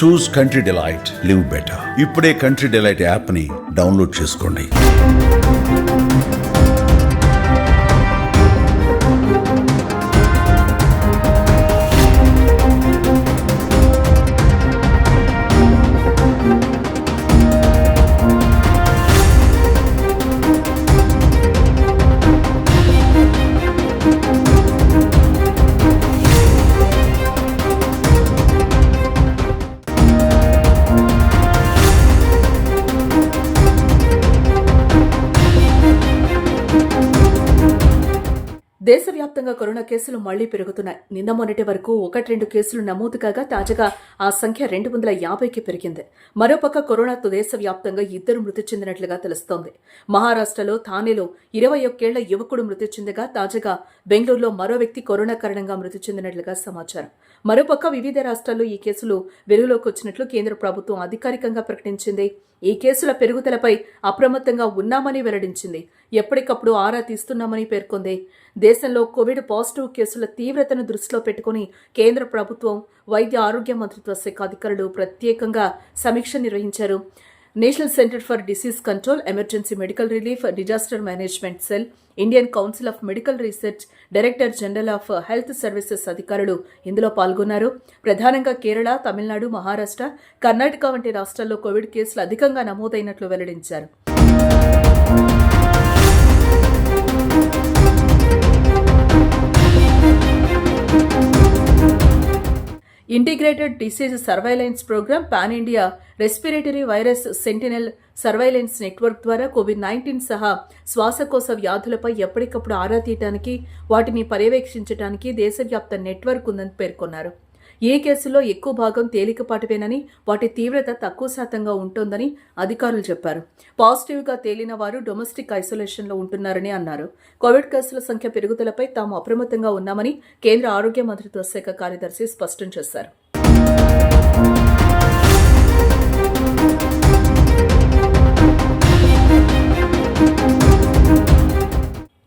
చూస్ country delight, live better. ఇప్పుడే country delight app ని download చేసుకోండి. దేశవ్యాప్తంగా కరోనా కేసులు మళ్లీ పెరుగుతున్నాయి. నిన్న మొన్నటి వరకు 1-2 కేసులు నమోదు కాగా తాజాగా ఆ సంఖ్య 250కి పెరిగింది. మరోపక్క కరోనాతో దేశవ్యాప్తంగా 2 మృతి చెందినట్లుగా తెలుస్తోంది. మహారాష్ట్రలో థానేలో 21 ఏళ్ల యువకుడు మృతి చెందగా తాజాగా బెంగళూరులో మరో వ్యక్తి కరోనా కారణంగా మృతి చెందినట్లుగా సమాచారం. మరోపక్క వివిధ రాష్ట్రాల్లో ఈ కేసులు వెలుగులోకి వచ్చినట్లు కేంద్ర ప్రభుత్వం అధికారికంగా ప్రకటించింది. ఈ కేసుల పెరుగుదలపై అప్రమత్తంగా ఉన్నామని వెల్లడించింది. ఎప్పటికప్పుడు ఆరా తీస్తున్నామని పేర్కొంది. దేశంలో కోవిడ్ పాజిటివ్ కేసుల తీవ్రతను దృష్టిలో పెట్టుకుని కేంద్ర ప్రభుత్వం, వైద్య ఆరోగ్య మంత్రిత్వ శాఖ అధికారులు ప్రత్యేకంగా సమీక్ష నిర్వహించారు. National centre for disease control, emergency medical relief, disaster management cell, Indian council of medical research, director general of health services అధికారులు ఇందులో పాల్గొన్నారు. ప్రధానంగా కేరళ, తమిళనాడు, మహారాష్ట్ర, కర్ణాటక వంటి రాష్ట్రాల్లో కోవిడ్ కేసులు అధికంగా నమోదైనట్లు వెల్లడించారు. Integrated disease surveillance program, pan India respiratory virus sentinel surveillance network ద్వారా కోవిడ్-19 సహా శ్వాసకోశ వ్యాధులపై ఎప్పటికప్పుడు ఆరా తీయడానికి, వాటిని పర్యవేక్షించడానికి దేశవ్యాప్త నెట్వర్క్ ఉందని పేర్కొన్నారు. ఏ కేసుల్లో ఎక్కువ భాగం తేలికపాటివేనని, వాటి తీవ్రత తక్కువ శాతంగా ఉంటోందని అధికారులు చెప్పారు. పాజిటివ్గా తేలిన వారు డొమెస్టిక్ ఐసోలేషన్లో ఉంటున్నారని అన్నారు. కోవిడ్ కేసుల సంఖ్య పెరుగుదలపై తాము అప్రమత్తంగా ఉన్నామని కేంద్ర ఆరోగ్య మంత్రిత్వ శాఖ కార్యదర్శి స్పష్టం చేశారు.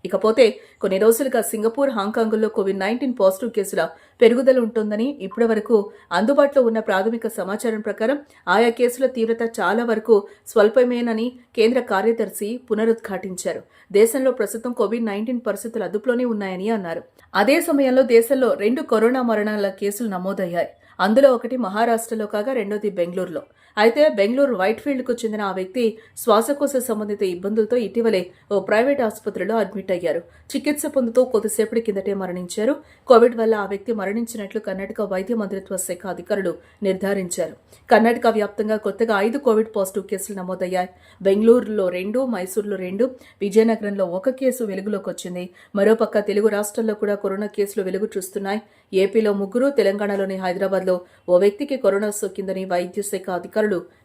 ఇకపోతే కొన్ని రోజులుగా సింగపూర్, హాంకాంగ్లో కోవిడ్-19 పాజిటివ్ కేసుల పెరుగుదల ఉంటోందని, ఇప్పటి వరకు అందుబాటులో ఉన్న ప్రాథమిక సమాచారం ప్రకారం ఆయా కేసుల తీవ్రత చాలా వరకు స్వల్పమేనని కేంద్ర కార్యదర్శి పునరుద్ఘాటించారు. దేశంలో ప్రస్తుతం కోవిడ్-19 పరిస్థితులు అదుపులోనే ఉన్నాయని అన్నారు. అదే సమయంలో దేశంలో 2 కరోనా మరణాల కేసులు నమోదయ్యాయి. అందులో ఒకటి మహారాష్ట్రలో కాగా రెండోది బెంగళూరులో. అయితే బెంగళూరు వైట్ఫీల్డ్కు చెందిన ఆ వ్యక్తి శ్వాసకోశ సంబంధిత ఇబ్బందులతో ఇటీవలే ఓ ప్రైవేట్ ఆసుపత్రిలో అడ్మిట్ అయ్యారు. చికిత్స పొందుతూ కొద్దిసేపటి కిందటే మరణించారు. కోవిడ్ వల్ల ఆ వ్యక్తి మరణించినట్లు కర్ణాటక వైద్య మంత్రిత్వ శాఖ అధికారులు నిర్ధారించారు. కర్ణాటక వ్యాప్తంగా కొత్తగా 5 కోవిడ్ పాజిటివ్ కేసులు నమోదయ్యాయి. బెంగళూరులో 2, మైసూరులో 2, విజయనగరంలో 1 కేసు వెలుగులోకి వచ్చింది. మరోపక్క తెలుగు రాష్ట్రాల్లో కూడా కరోనా కేసులు వెలుగు చూస్తున్నాయి. ఏపీలో 3, తెలంగాణలోని హైదరాబాద్లో ఓ వ్యక్తికి కరోనా సోకిందని వైద్య శాఖ అధికారులు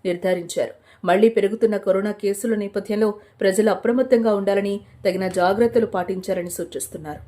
నిర్ధారించారు. మళ్లీ పెరుగుతున్న కరోనా కేసుల నేపథ్యంలో ప్రజలు అప్రమత్తంగా ఉండాలని, తగిన జాగ్రత్తలు పాటించాలని సూచిస్తున్నారు.